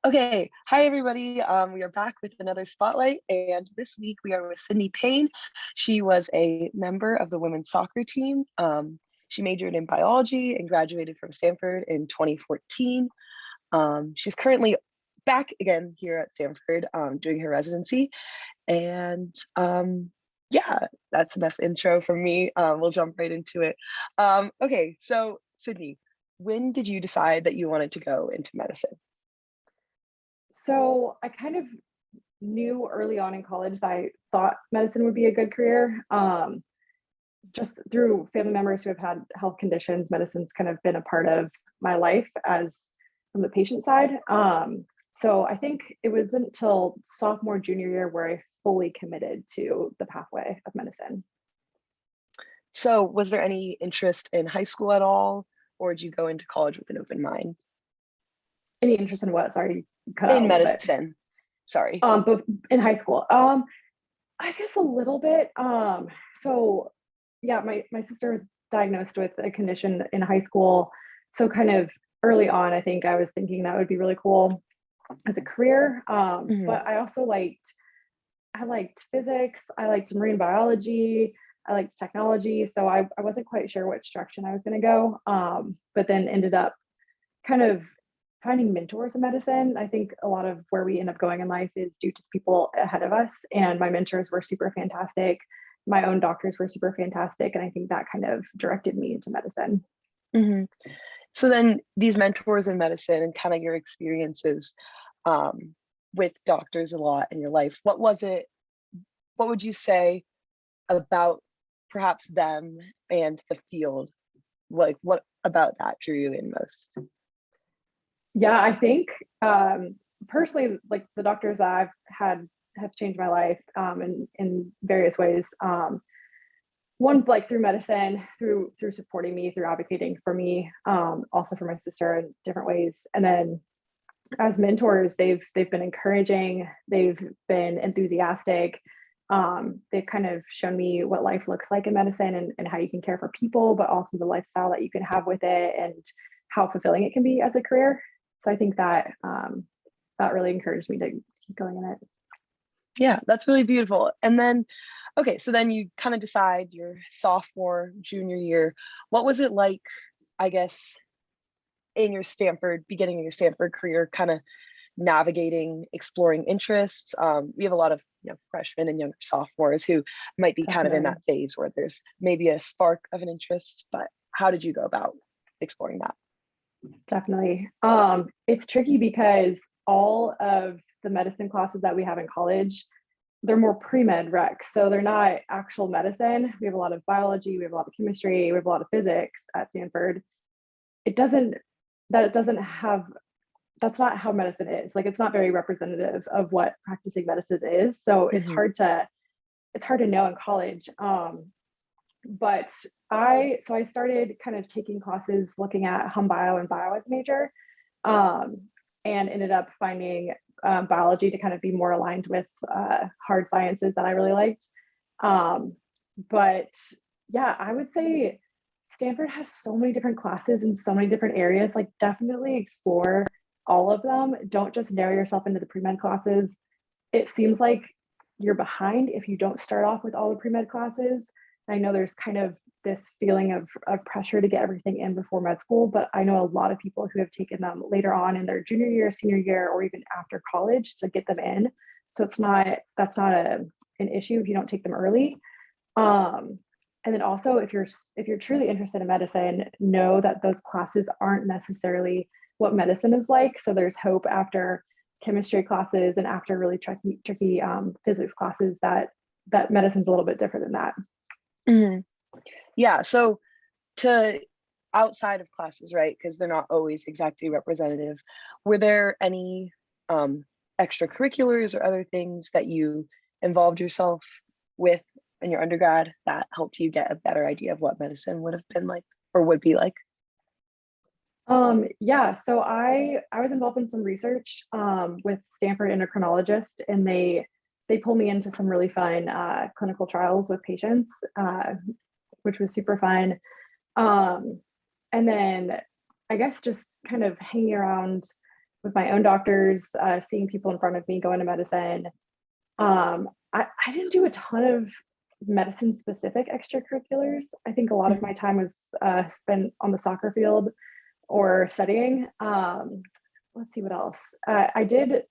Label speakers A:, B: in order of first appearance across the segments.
A: Okay, hi everybody. We are back with another spotlight, and this week we are with Sydney Payne. She was a member of the women's soccer team. She majored in biology and graduated from Stanford in 2014. She's currently back again here at Stanford doing her residency. And yeah, that's enough intro from me. We'll jump right into it. Okay, so Sydney, when did you decide that you wanted to go into medicine?
B: So I kind of knew early on in college that I thought medicine would be a good career. Just through family members who have had health conditions, medicine's kind of been a part of my life as from the patient side. So I think it wasn't until sophomore, junior year where I fully committed to the pathway of medicine.
A: So was there any interest in high school at all, or did you go into college with an open mind?
B: Any interest in what? Sorry, you cut out
A: In
B: a little bit.
A: medicine, sorry.
B: But in high school, I guess a little bit. So yeah, my sister was diagnosed with a condition in high school. So kind of early on, I think I was thinking that would be really cool as a career.
A: Mhm.
B: But I liked physics, I liked marine biology, I liked technology. So I wasn't quite sure which direction I was going to go. But then ended up kind of finding mentors in medicine. I think a lot of where we end up going in life is due to people ahead of us. And my mentors were super fantastic. My own doctors were super fantastic. And I think that kind of directed me into medicine.
A: Mhm. So then these mentors in medicine and kind of your experiences um, with doctors a lot in your life, what would you say about perhaps them and the field? Like what about that drew you in most?
B: Yeah, I think personally, like the doctors that I've had have changed my life in various ways. One like through medicine, through supporting me, through advocating for me, also for my sister in different ways. And then as mentors, they've been encouraging, they've been enthusiastic. They've kind of shown me what life looks like in medicine and how you can care for people, but also the lifestyle that you can have with it and how fulfilling it can be as a career. So I think that that really encouraged me to keep going in it.
A: Yeah, that's really beautiful. And then, okay, so then you kind of decide your sophomore, junior year. What was it like, I guess, in your Stanford, beginning of your Stanford career, kind of navigating, exploring interests? We have a lot of freshmen and younger sophomores who might be kind of in
B: Definitely.
A: that phase where there's maybe a spark of an interest, but how did you go about exploring that?
B: Definitely. It's tricky because all of the medicine classes that we have in college, they're more pre-med recs. So they're not actual medicine. We have a lot of biology, we have a lot of chemistry, we have a lot of physics at Stanford. It doesn't, that it doesn't have, that's not how medicine is. Like it's not very representative of what practicing medicine is. So
A: Hmm.
B: it's hard to know in college. But so I started kind of taking classes looking at hum bio and bio as a major, um, and ended up finding biology to kind of be more aligned with hard sciences that I really liked. Um, but yeah, I would say Stanford has so many different classes in so many different areas. Like definitely explore all of them. Don't just narrow yourself into the pre-med classes. It seems like you're behind if you don't start off with all the pre-med classes. I know there's kind of this feeling of pressure to get everything in before med school, but I know a lot of people who have taken them later on in their junior year, senior year, or even after college to get them in. So that's not an issue if you don't take them early. Um, and then also if you're truly interested in medicine, know that those classes aren't necessarily what medicine is like. So there's hope after chemistry classes and after really tricky physics classes that medicine's a little bit different than that.
A: Hmm. Yeah, so to outside of classes, right? Because they're not always exactly representative. Were there any um, extracurriculars or other things that you involved yourself with in your undergrad that helped you get a better idea of what medicine would have been like or would be like?
B: Yeah, so I was involved in some research with Stanford endocrinologist, and they pulled me into some really fun clinical trials with patients, which was super fun. Um, and then I guess just kind of hanging around with my own doctors, seeing people in front of me go into medicine. I didn't do a ton of medicine specific extracurriculars. I think a lot of my time was spent on the soccer field or studying. Let's see what else. I did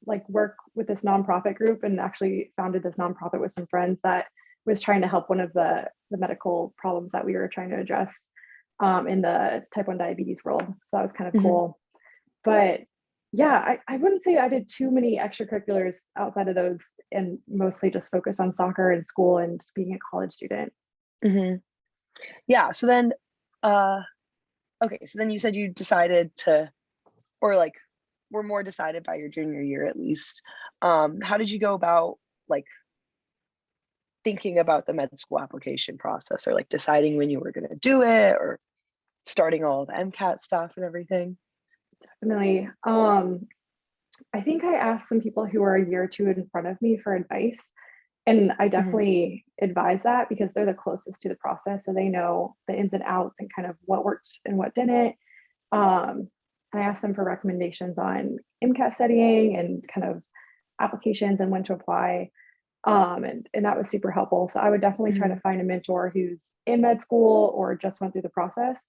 B: like work with this nonprofit group, and actually founded this nonprofit with some friends that was trying to help one of the medical problems that we were trying to address in the type 1 diabetes world. So that was kind of cool. But yeah, I wouldn't say I did too many extracurriculars outside of those, and mostly just focused on soccer and school and just being a college student.
A: Yeah. So then, okay. So then you said you decided to, or like, were more decided by your junior year at least. How did you go about like thinking about the med school application process, or like deciding when you were going to do it, or starting all the MCAT stuff and everything?
B: Definitely. I think I asked some people who are a year or two in front of me for advice. And I definitely advise that because they're the closest to the process. So they know the ins and outs and kind of what worked and what didn't. I asked them for recommendations on MCAT studying and kind of applications and when to apply. And that was super helpful. So I would definitely try to find a mentor who's in med school or just went through the process.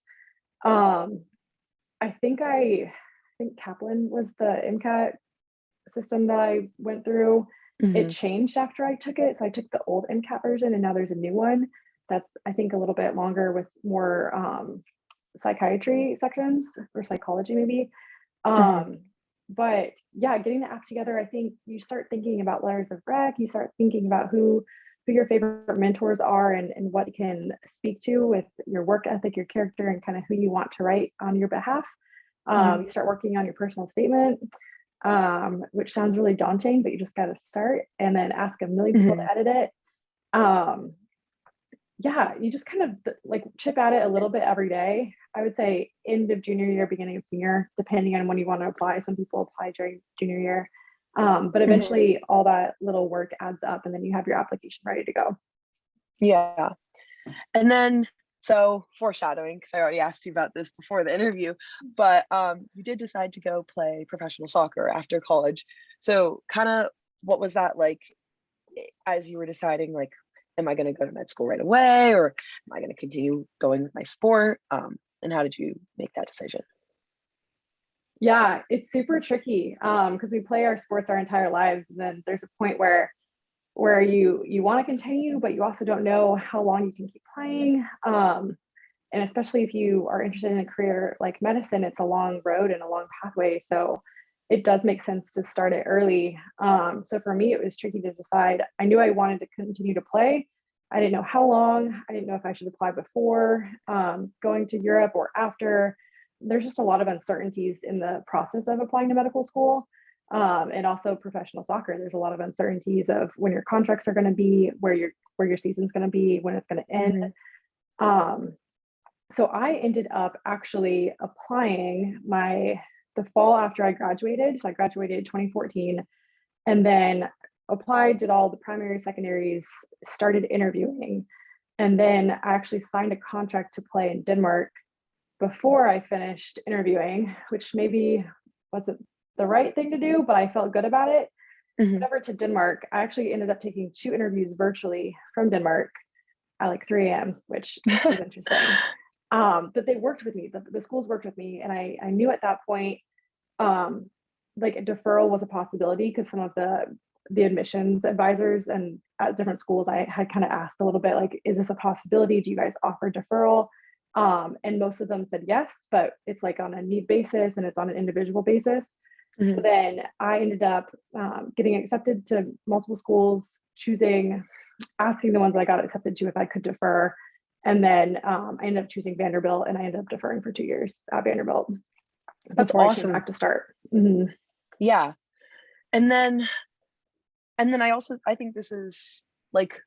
B: I think Kaplan was the MCAT system that I went through. It changed after I took it. So I took the old MCAT version, and now there's a new one that's, I think, a little bit longer with more psychiatry sections, or psychology maybe. But yeah, getting the app together, I think you start thinking about letters of rec, you start thinking about who your favorite mentors are, and what you can speak to with your work ethic, your character, and kind of who you want to write on your behalf. You start working on your personal statement, which sounds really daunting, but you just got to start and then ask a million people to edit it. Yeah, you just kind of like chip at it a little bit every day. I would say end of junior year, beginning of senior, depending on when you want to apply. Some people apply during junior year. But eventually all that little work adds up, and then you have your application ready to go.
A: Yeah. And then, so foreshadowing, because I already asked you about this before the interview, but you did decide to go play professional soccer after college. So kind of what was that like as you were deciding, like, am I going to go to med school right away, or am I going to continue going with my sport? And how did you make that decision?
B: Yeah, it's super tricky because we play our sports our entire lives, and then there's a point where you want to continue, but you also don't know how long you can keep playing. And especially if you are interested in a career like medicine, it's a long road and a long pathway. So it does make sense to start it early. So for me, it was tricky to decide. I knew I wanted to continue to play. I didn't know how long. I didn't know if I should apply before going to Europe or after. There's just a lot of uncertainties in the process of applying to medical school. And also professional soccer. There's a lot of uncertainties of when your contracts are going to be, where your season's going to be, when it's going to end. So I ended up actually applying the fall after I graduated. So I graduated 2014, and then applied, did all the primary, secondaries, started interviewing, and then I actually signed a contract to play in Denmark before I finished interviewing, which maybe wasn't the right thing to do, but I felt good about it. Went over to Denmark. I actually ended up taking 2 interviews virtually from Denmark at like 3 a.m., which was interesting. But they worked with me. The schools worked with me, and I knew at that point, like a deferral was a possibility, because some of the admissions advisors and at different schools, I had kind of asked a little bit, like, is this a possibility? Do you guys offer deferral? And most of them said yes, but it's like on a need basis and it's on an individual basis. So then I ended up getting accepted to multiple schools, asking the ones that I got accepted to if I could defer. And then I ended up choosing Vanderbilt, and I ended up deferring for 2 years at Vanderbilt.
A: That's
B: before
A: awesome.
B: I came back to start.
A: Yeah. And then I think this is like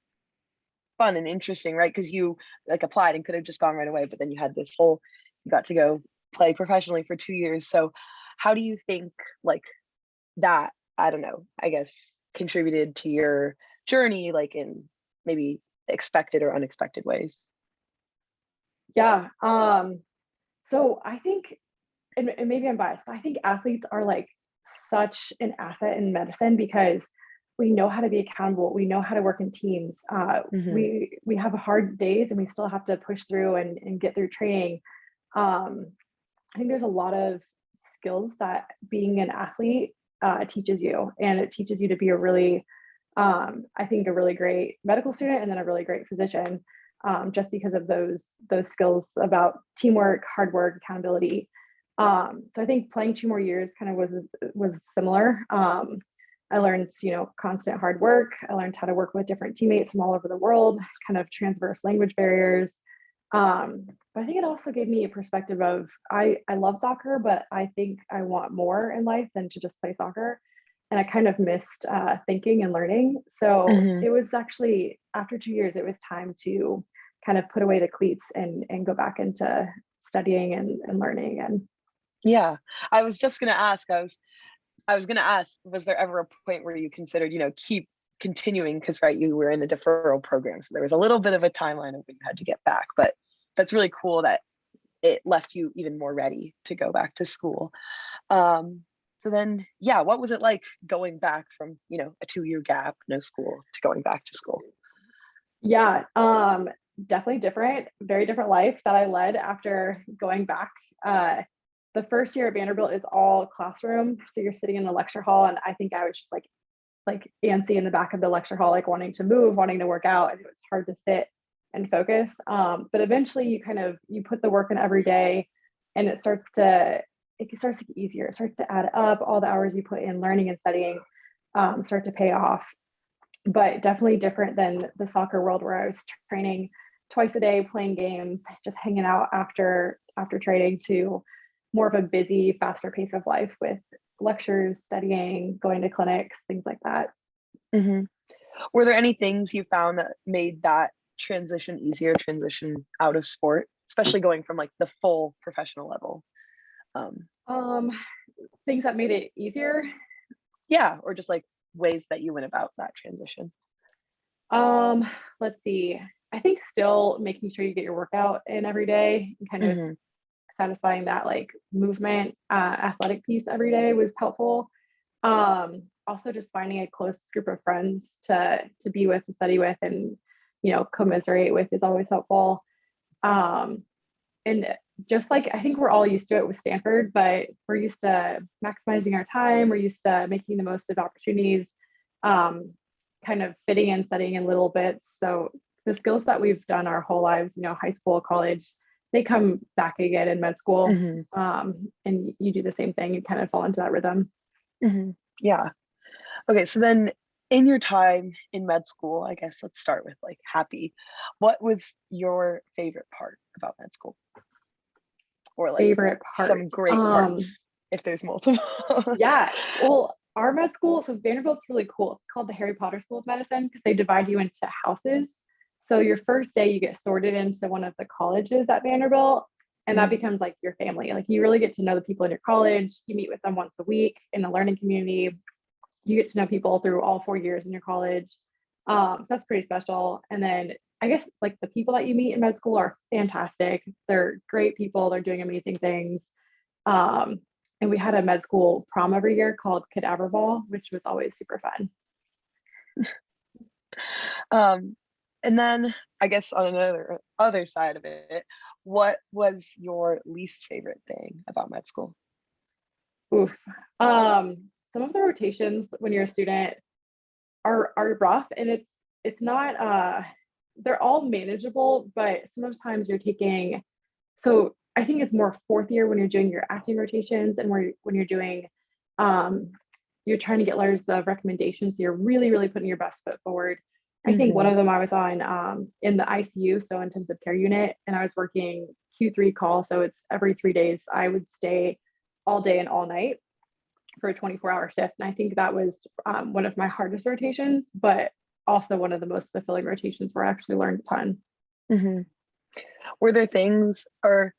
A: fun and interesting, right? Because you like applied and could have just gone right away, but then you got to go play professionally for 2 years. So how do you think like that, I don't know, I guess contributed to your journey, like in maybe expected or unexpected ways?
B: Yeah. So I think and maybe I'm biased, but I think athletes are like such an asset in medicine because we know how to be accountable. We know how to work in teams.
A: Hmm.
B: We have hard days and we still have to push through and get through training. Um, I think there's a lot of skills that being an athlete teaches you, and it teaches you to be a really, I think, a really great medical student and then a really great physician, just because of those skills about teamwork, hard work, accountability. So I think playing 2 more years kind of was similar. I learned, constant hard work. I learned how to work with different teammates from all over the world, kind of transverse language barriers. But I think it also gave me a perspective of I love soccer, but I think I want more in life than to just play soccer. And I kind of missed thinking and learning. So
A: Hmm.
B: it was actually after 2 years, it was time to kind of put away the cleats and go back into studying and learning. And
A: Yeah, I was just gonna ask. I was gonna ask, was there ever a point where you considered, keep continuing? Because right, you were in a deferral program, so there was a little bit of a timeline of when you had to get back. But that's really cool that it left you even more ready to go back to school. So then, yeah, what was it like going back from, a 2-year gap, no school, to going back to school?
B: yeah, definitely different, very different life that I led after going back. The first year at Vanderbilt is all classroom, so you're sitting in the lecture hall, and I think I was just like antsy in the back of the lecture hall, like wanting to move, wanting to work out, and it was hard to sit and focus. But eventually, you put the work in every day, and it starts to get easier. It starts to add up. All the hours you put in learning and studying start to pay off. But definitely different than the soccer world where I was training twice a day, playing games, just hanging out after training, to more of a busy, faster pace of life with lectures, studying, going to clinics, things like that.
A: Hmm. Were there any things you found that made that transition easier, transition out of sport, especially going from like the full professional level? Um,
B: Um, Things that made it easier.
A: yeah, or just like ways that you went about that transition.
B: Um, let's see. I think still making sure you get your workout in every day and kind of
A: Hmm.
B: satisfying that like movement, athletic piece every day was helpful. Also just finding a close group of friends to be with, to study with, and commiserate with is always helpful. Um, and just like I think we're all used to it with Stanford, but we're used to maximizing our time. We're used to making the most of opportunities, um, kind of fitting in, studying in little bits. So the skills that we've done our whole lives, high school, college, they come back again in med school.
A: Hmm.
B: And you do the same thing. You kind of fall into that rhythm.
A: Hmm. Yeah. Okay, so then in your time in med school, I guess let's start with like happy. What was your favorite part about med school? Or like
B: Favorite part.
A: some great parts if there's multiple.
B: Yeah. Well, our med school, so Vanderbilt's really cool. It's called the Harry Potter School of Medicine because they divide you into houses. So your first day, you get sorted into one of the colleges at Vanderbilt, and that
A: Mhm.
B: becomes like your family. Like you really get to know the people in your college. You meet with them once a week in the learning community. You get to know people through all 4 years in your college. So that's pretty special. And then I guess like the people that you meet in med school are fantastic. They're great people. They're doing amazing things. Um, and we had a med school prom every year called Cadaver Ball, which was always super fun.
A: Um, and then I guess on another other side of it, what was your least favorite thing about med school?
B: Oof. Some of the rotations when you're a student are rough, and it's not they're all manageable, but sometimes you're taking, so I think it's more fourth year when you're doing your acting rotations, and when you're doing um you're trying to get letters of recommendation, so you're really really putting your best foot forward. I think one
A: Hmm.
B: of them I was on in the ICU, so intensive care unit, and I was working Q3 call, so it's every 3 days I would stay all day and all night for a 24-hour shift. And I think that was one of my hardest rotations, but also one of the most fulfilling rotations where I actually learned a ton.
A: Hmm. Were there things, or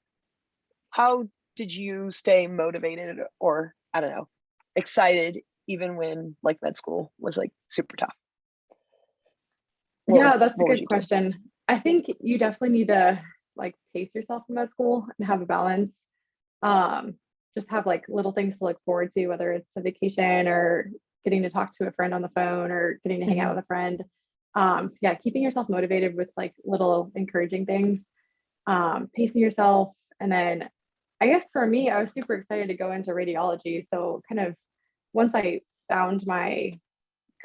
A: how did you stay motivated, or I don't know, excited even when like med school was like super tough?
B: Yeah, that's a
A: What was
B: good
A: you doing?
B: question. I think you definitely need to like pace yourself in med school and have a balance. Um, just have like little things to look forward to, whether it's a vacation or getting to talk to a friend on the phone or getting to hang out
A: Mhm.
B: with a friend. So yeah, keeping yourself motivated with like little encouraging things, pacing yourself. And then I guess for me, I was super excited to go into radiology. So kind of once I found my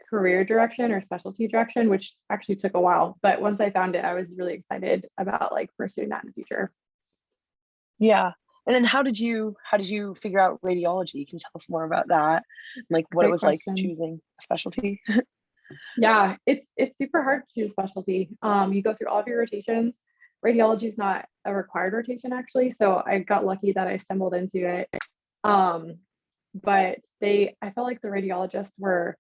B: career direction or specialty direction, which actually took a while, but once I found it, I was really excited about like pursuing that in the future.
A: Yeah. And then how did you figure out radiology? Can you tell us more about that? Like what it
B: Great
A: was like
B: question.
A: choosing a specialty?
B: Yeah, it's super hard to choose specialty. You go through all of your rotations. Radiology is not a required rotation actually, so I got lucky that I stumbled into it. Um, but I felt like the radiologists were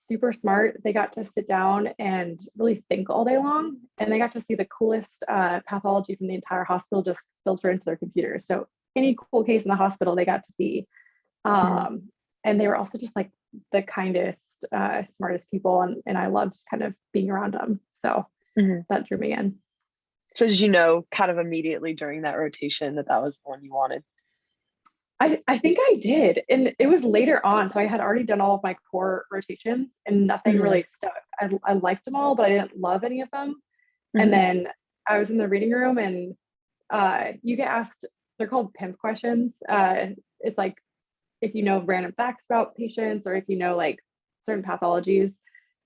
B: super smart. They got to sit down and really think all day long, and they got to see the coolest pathology from the entire hospital just filter into their computers. So any cool case in the hospital, they got to see.
A: Mhm.
B: And they were also just like the kindest, smartest people, and I loved kind of being around them. So
A: Mhm.
B: that drew me in.
A: So did you know kind of immediately during that rotation that that was the one you wanted?
B: I think I did. And it was later on. So I had already done all of my core rotations and nothing
A: Mhm.
B: really stuck. I liked them all, but I didn't love any of them. And
A: Mhm.
B: then I was in the reading room and you get asked, they're called pimp questions. It's like if you know random facts about patients or if you know like certain pathologies.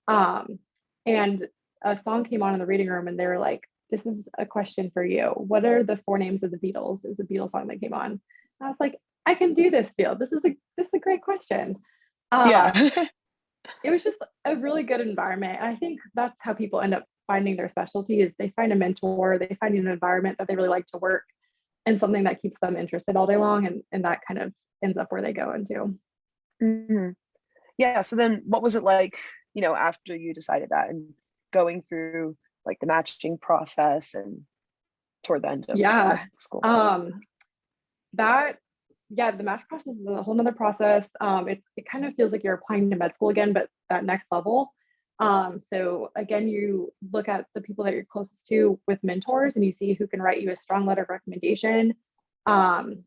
B: Um, and a song came on in the reading room and they were like, this is a question for you. What are the four names of the Beatles? It was a Beatles song that came on. And I was like, I can do this field. This is a great question.
A: Yeah.
B: Um, it was just a really good environment. I think that's how people end up finding their specialty is they find a mentor, they find an environment that they really like to work and something that keeps them interested all day long. And that kind of ends up where they go into.
A: Mhm. Yeah. So then what was it like, after you decided that and going through like the matching process and toward the end of
B: Yeah.
A: school?
B: Um, that yeah, the match process is a whole nother process. It kind of feels like you're applying to med school again, but that next level. So again, you look at the people that you're closest to with mentors and you see who can write you a strong letter of recommendation. Um,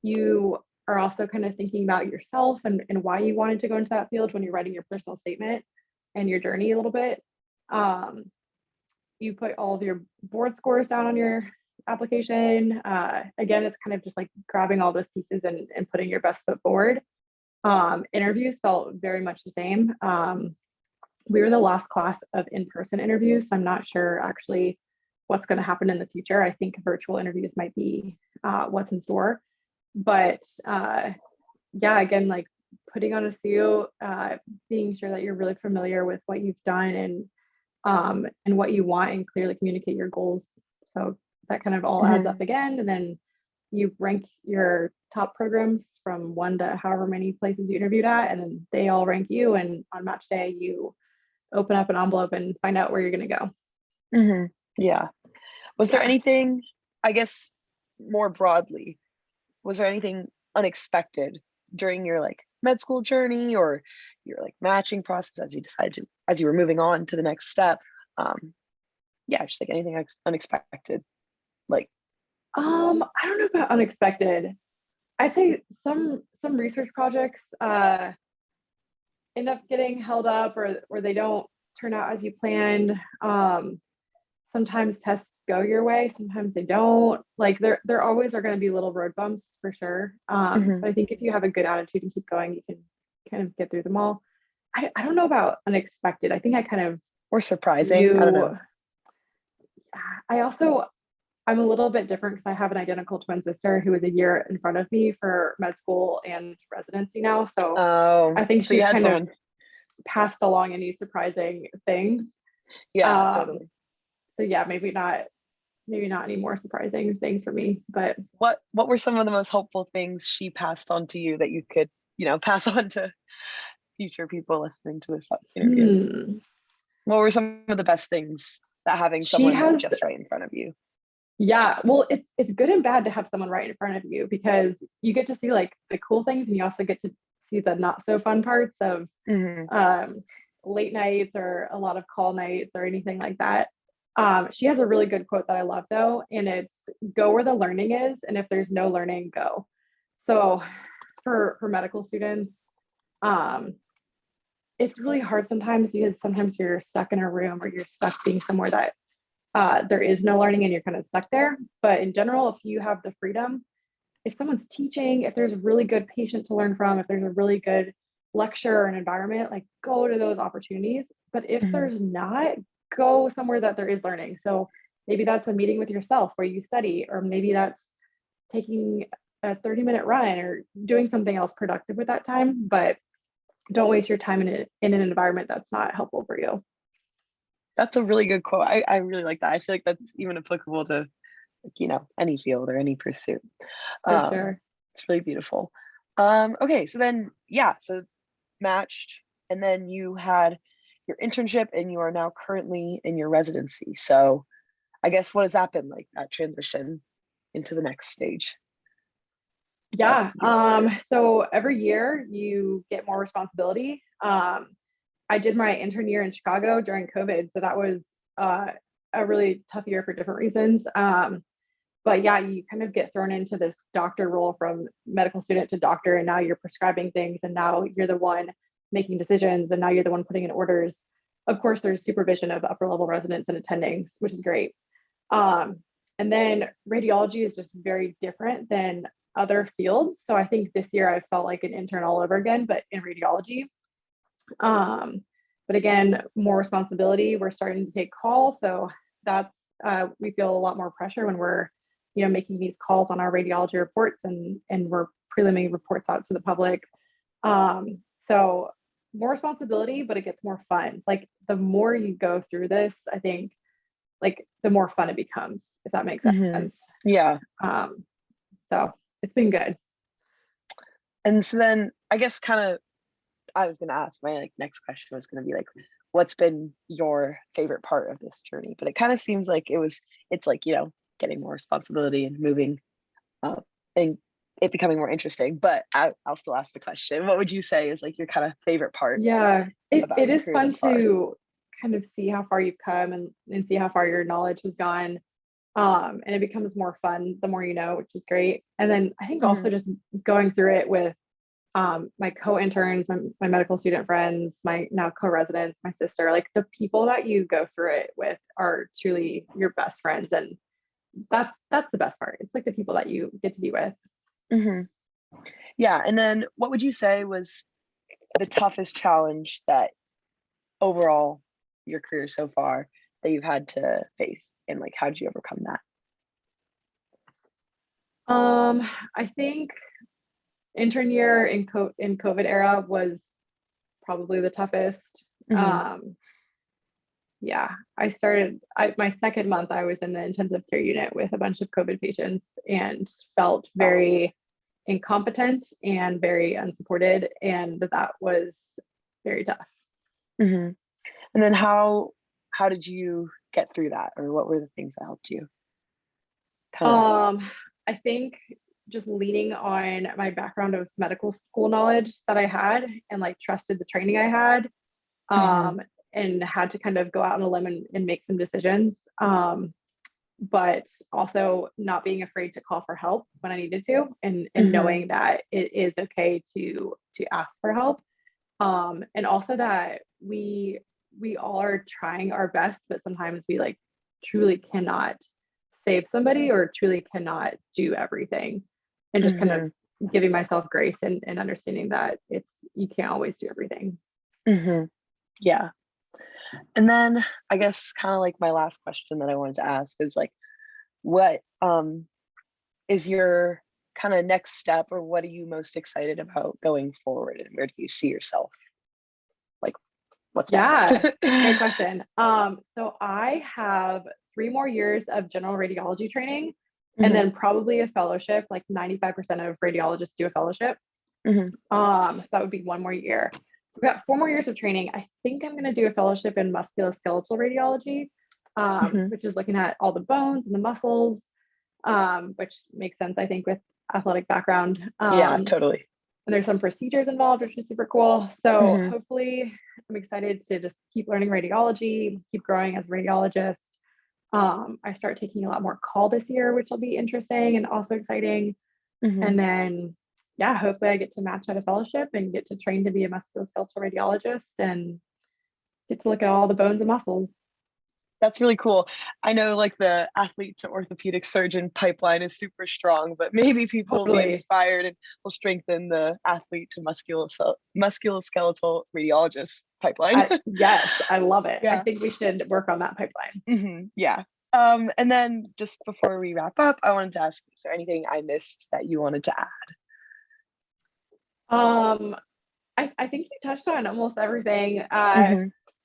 B: you are also kind of thinking about yourself and why you wanted to go into that field when you're writing your personal statement and your journey a little bit. Um, you put all of your board scores down on your application. Again, it's kind of just like grabbing all those pieces and putting your best foot forward. Interviews felt very much the same. We were the last class of in-person interviews, so I'm not sure actually what's going to happen in the future. I think virtual interviews might be what's in store. But yeah, again, like putting on a suit, being sure that you're really familiar with what you've done and what you want and clearly communicate your goals. So that kind of all adds up
A: Mhm.
B: again. And then you rank your top programs from one to however many places you interviewed at, and then they all rank you. And on match day, you open up an envelope and find out where you're going to go.
A: Mhm. Yeah. Was there
B: Yeah.
A: anything, I guess, more broadly, was there anything unexpected during your like med school journey or your like matching process as you decided to, as you were moving on to the next step? Um, yeah, just like anything unexpected. Like,
B: I don't know about unexpected. I'd say some research projects end up getting held up or they don't turn out as you planned. Sometimes tests go your way, sometimes they don't. Like there always are going to be little road bumps for sure.
A: mhm,
B: But I think if you have a good attitude and keep going, you can kind of get through them all. I don't know about unexpected. I think I kind of
A: or surprising. I don't
B: knew.
A: know.
B: I also I'm a little bit different because I have an identical twin sister who is a year in front of me for med school and residency now. So
A: Oh,
B: I think
A: so you
B: she's
A: had
B: kind of
A: someone.
B: passed along any surprising things.
A: Yeah,
B: Um,
A: totally.
B: so yeah, maybe not any more surprising things for me, but
A: What were some of the most helpful things she passed on to you that you could, pass on to future people listening to this interview?
B: hmm,
A: What were some of the best things that having
B: she
A: someone
B: has
A: just right in front of you?
B: yeah, well it's good and bad to have someone right in front of you because you get to see like the cool things and you also get to see the not so fun parts of
A: Mhm.
B: um, late nights or a lot of call nights or anything like that. She has a really good quote that I love though, and it's go where the learning is, and if there's no learning, go. So for medical students, um, it's really hard sometimes because sometimes you're stuck in a room or you're stuck being somewhere that there is no learning and you're kind of stuck there. But in general, if you have the freedom, if someone's teaching, if there's a really good patient to learn from, if there's a really good lecture or an environment, like go to those opportunities. But if
A: Mhm.
B: there's not, go somewhere that there is learning. So maybe that's a meeting with yourself where you study, or maybe that's taking a 30-minute run or doing something else productive with that time. But don't waste your time in an environment that's not helpful for you.
A: That's a really good quote. I really like that. I feel like that's even applicable to, like, any field or any pursuit.
B: For
A: Um,
B: sure.
A: it's really beautiful. Okay, so then, yeah, so matched, and then you had your internship, and you are now currently in your residency. So I guess what has that been like, that transition into the next stage of
B: Yeah.
A: your
B: So every year you get more responsibility. I did my intern year in Chicago during COVID, so that was uh, a really tough year for different reasons. But yeah, you kind of get thrown into this doctor role from medical student to doctor, and now you're prescribing things, and now you're the one making decisions, and now you're the one putting in orders. Of course, there's supervision of upper level residents and attendings, which is great. Um, and then radiology is just very different than other fields. So I think this year I felt like an intern all over again, but in radiology. Um, but again, more responsibility. We're starting to take calls, so that's we feel a lot more pressure when we're, making these calls on our radiology reports, and we're preliming reports out to the public. So more responsibility, but it gets more fun. Like the more you go through this, I think, like the more fun it becomes, if that makes
A: Mhm.
B: sense.
A: Yeah.
B: Um, so it's been good.
A: And so then I guess kind of I was gonna ask, my like next question was gonna be like, what's been your favorite part of this journey? But it kind of seems like it's like, getting more responsibility and moving up and it becoming more interesting. But I'll still ask the question. What would you say is like your kind of favorite part
B: Yeah, it,
A: about
B: it
A: your
B: is
A: career
B: fun
A: thus far?
B: to kind of see how far you've come and see how far your knowledge has gone. And it becomes more fun the more you know, which is great. And then I think
A: Hmm.
B: also just going through it with my co-interns, my medical student friends, my now co-residents, my sister, like the people that you go through it with are truly your best friends. And that's the best part. It's like the people that you get to be with.
A: Hmm. Yeah. And then what would you say was the toughest challenge that overall your career so far that you've had to face? And like, how did you overcome that?
B: I think intern year in COVID era was probably the toughest.
A: Hmm.
B: Yeah, my second month, I was in the intensive care unit with a bunch of COVID patients and felt very incompetent and very unsupported. And that was very tough.
A: Hmm. And then how did you get through that, or what were the things that helped you kind of?
B: Um, I think just leaning on my background of medical school knowledge that I had and like trusted the training I had,
A: Hmm.
B: um, and had to kind of go out on a limb and make some decisions. But also not being afraid to call for help when I needed to, and
A: Hmm.
B: knowing that it is okay to ask for help. And also that we all are trying our best, but sometimes we like truly cannot save somebody or truly cannot do everything. And just kind of
A: Hmm.
B: giving myself grace and understanding that you can't always do everything.
A: Hmm. Yeah. And then I guess kind of like my last question that I wanted to ask is like, what is your kind of next step, or what are you most excited about going forward, and where do you see yourself? Like, what's next?
B: Yeah, great question. So I have 3 more years of general radiology training and
A: Hmm.
B: then probably a fellowship. Like 95% of radiologists do a fellowship.
A: Hmm.
B: So that would be 1 more year. So we've got 4 more years of training. I think I'm going to do a fellowship in musculoskeletal radiology,
A: Hmm.
B: which is looking at all the bones and the muscles, which makes sense, I think, with athletic background.
A: Yeah, totally.
B: And there's some procedures involved, which is super cool. So
A: Hmm.
B: hopefully, I'm excited to just keep learning radiology, keep growing as a radiologist. I start taking a lot more call this year, which will be interesting and also exciting.
A: Hmm.
B: And then yeah, hopefully I get to match at a fellowship and get to train to be a musculoskeletal radiologist and get to look at all the bones and muscles.
A: That's really cool. I know like the athlete to orthopedic surgeon pipeline is super strong, but maybe people will be
B: Totally.
A: inspired and will strengthen the athlete to musculoskeletal radiologist pipeline.
B: Yes, I love it. I
A: Yeah.
B: think we should work on that pipeline.
A: Yeah. And then just before we wrap up, I wanted to ask, is there anything I missed that you wanted to add?
B: Um, I think you touched on almost everything.
A: Hmm.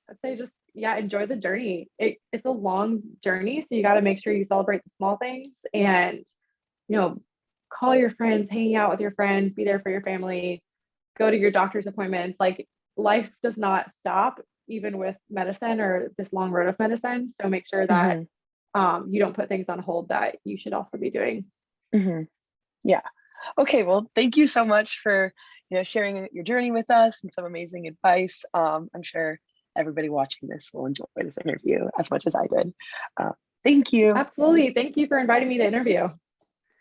B: I'd say just yeah, enjoy the journey. It's a long journey, so you got to make sure you celebrate the small things and you know call your friends, hang out with your friends, be there for your family, go to your doctor's appointments. Like life does not stop even with medicine or this long road of medicine. So make sure that
A: Hmm.
B: you don't put things on hold that you should also be doing.
A: Hmm. Yeah. Okay, well, thank you so much for sharing your journey with us and some amazing advice. I'm sure everybody watching this will enjoy this interview as much as I did. Uh, thank you.
B: Absolutely. Thank you for inviting me to interview.